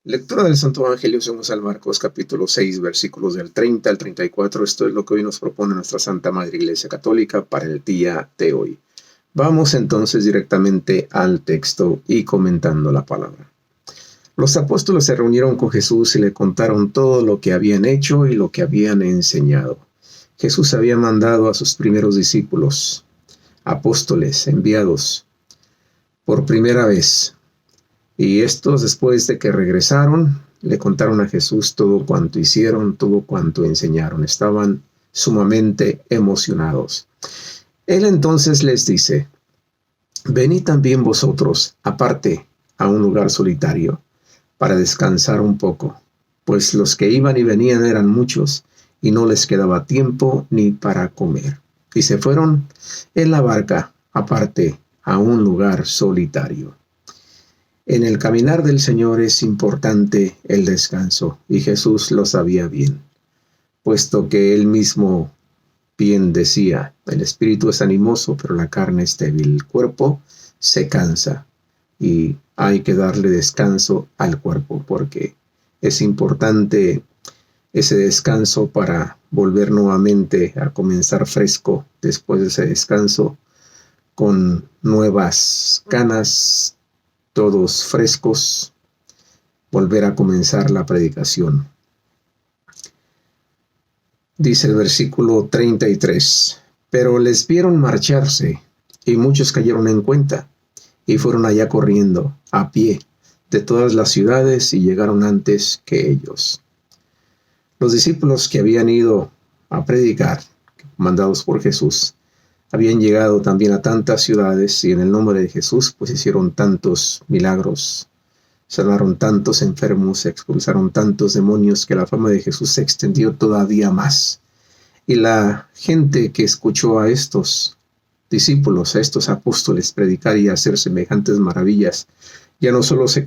Lectura del Santo Evangelio según San Marcos, capítulo 6, versículos del 30 al 34. Esto es lo que hoy nos propone nuestra Santa Madre Iglesia Católica para el día de hoy. Vamos entonces directamente al texto y comentando la palabra. Los apóstoles se reunieron con Jesús y le contaron todo lo que habían hecho y lo que habían enseñado. Jesús había mandado a sus primeros discípulos, apóstoles enviados, por primera vez. Y estos, después de que regresaron, le contaron a Jesús todo cuanto hicieron, todo cuanto enseñaron. Estaban sumamente emocionados. Él entonces les dice: venid también vosotros, aparte, a un lugar solitario, para descansar un poco, pues los que iban y venían eran muchos, y no les quedaba tiempo ni para comer. Y se fueron en la barca, aparte, a un lugar solitario. En el caminar del Señor es importante el descanso, y Jesús lo sabía bien, puesto que él mismo bien decía: el espíritu es animoso, pero la carne es débil, el cuerpo se cansa, y hay que darle descanso al cuerpo, porque es importante ese descanso para volver nuevamente a comenzar fresco después de ese descanso, con nuevas ganas, todos frescos, volver a comenzar la predicación. Dice el versículo 33, pero les vieron marcharse, y muchos cayeron en cuenta, y fueron allá corriendo, a pie, de todas las ciudades, y llegaron antes que ellos. Los discípulos que habían ido a predicar, mandados por Jesús, habían llegado también a tantas ciudades, y en el nombre de Jesús pues hicieron tantos milagros, sanaron tantos enfermos, expulsaron tantos demonios, que la fama de Jesús se extendió todavía más. Y la gente que escuchó a estos discípulos, a estos apóstoles predicar y hacer semejantes maravillas, ya no solo se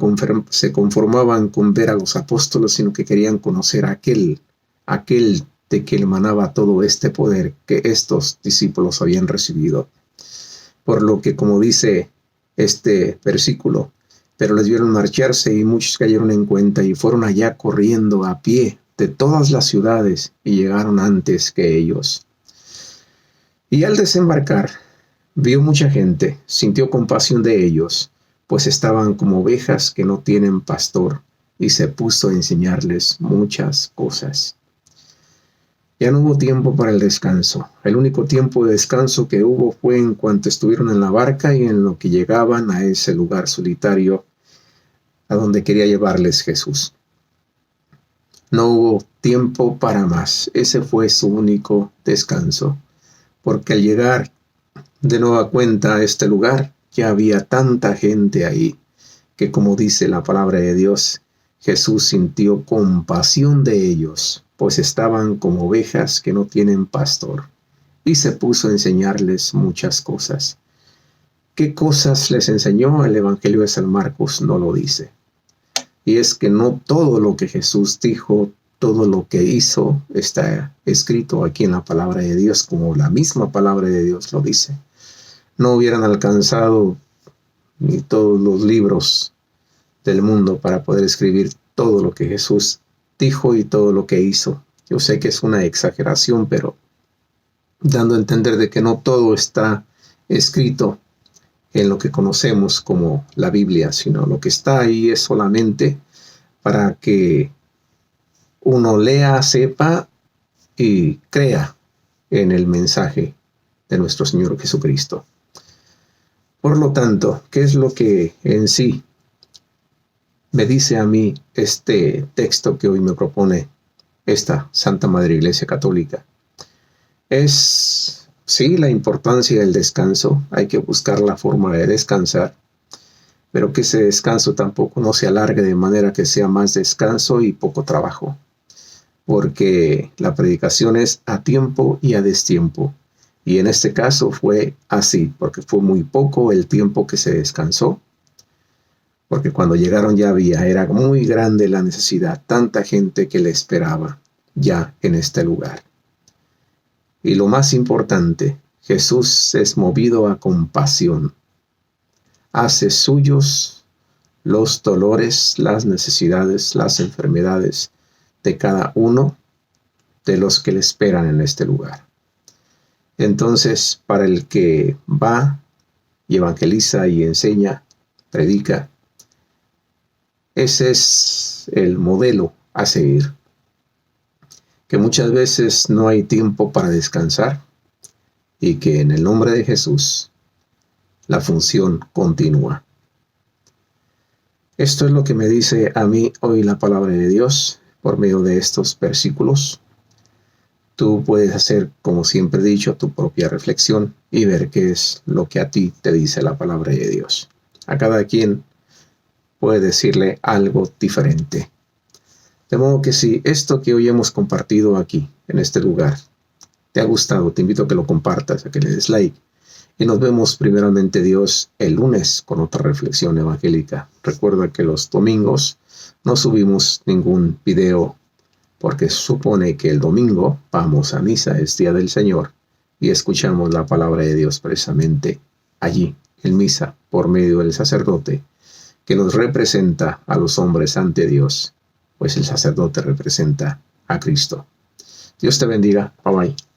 conformaban con ver a los apóstoles, sino que querían conocer a aquel de que emanaba todo este poder que estos discípulos habían recibido. Por lo que, como dice este versículo, pero les vieron marcharse, y muchos cayeron en cuenta, y fueron allá corriendo a pie de todas las ciudades, y llegaron antes que ellos. Y al desembarcar, vio mucha gente, sintió compasión de ellos, pues estaban como ovejas que no tienen pastor, y se puso a enseñarles muchas cosas. Ya no hubo tiempo para el descanso. El único tiempo de descanso que hubo fue en cuanto estuvieron en la barca y en lo que llegaban a ese lugar solitario a donde quería llevarles Jesús. No hubo tiempo para más. Ese fue su único descanso, porque al llegar de nueva cuenta a este lugar, ya había tanta gente ahí, que, como dice la palabra de Dios, Jesús sintió compasión de ellos, pues estaban como ovejas que no tienen pastor, y se puso a enseñarles muchas cosas. ¿Qué cosas les enseñó? El Evangelio de San Marcos no lo dice. Y es que no todo lo que Jesús dijo, todo lo que hizo, está escrito aquí en la palabra de Dios, como la misma palabra de Dios lo dice. No hubieran alcanzado ni todos los libros del mundo para poder escribir todo lo que Jesús dijo y todo lo que hizo. Yo sé que es una exageración, pero dando a entender de que no todo está escrito en lo que conocemos como la Biblia, sino lo que está ahí es solamente para que uno lea, sepa y crea en el mensaje de nuestro Señor Jesucristo. Por lo tanto, ¿qué es lo que en sí me dice a mí este texto que hoy me propone esta Santa Madre Iglesia Católica? Es, sí, la importancia del descanso. Hay que buscar la forma de descansar, pero que ese descanso tampoco no se alargue de manera que sea más descanso y poco trabajo, porque la predicación es a tiempo y a destiempo. Y en este caso fue así, porque fue muy poco el tiempo que se descansó, porque cuando llegaron ya era muy grande la necesidad, tanta gente que le esperaba ya en este lugar. Y lo más importante, Jesús es movido a compasión, hace suyos los dolores, las necesidades, las enfermedades de cada uno de los que le esperan en este lugar. Entonces, para el que va y evangeliza y enseña, predica, ese es el modelo a seguir. Que muchas veces no hay tiempo para descansar y que en el nombre de Jesús la función continúa. Esto es lo que me dice a mí hoy la palabra de Dios por medio de estos versículos. Tú puedes hacer, como siempre he dicho, tu propia reflexión y ver qué es lo que a ti te dice la palabra de Dios. A cada quien puede decirle algo diferente. De modo que si esto que hoy hemos compartido aquí, en este lugar, te ha gustado, te invito a que lo compartas, a que le des like. Y nos vemos primeramente Dios el lunes con otra reflexión evangélica. Recuerda que los domingos no subimos ningún video porque supone que el domingo vamos a misa, es día del Señor, y escuchamos la palabra de Dios precisamente allí, en misa, por medio del sacerdote, que nos representa a los hombres ante Dios, pues el sacerdote representa a Cristo. Dios te bendiga. Bye bye.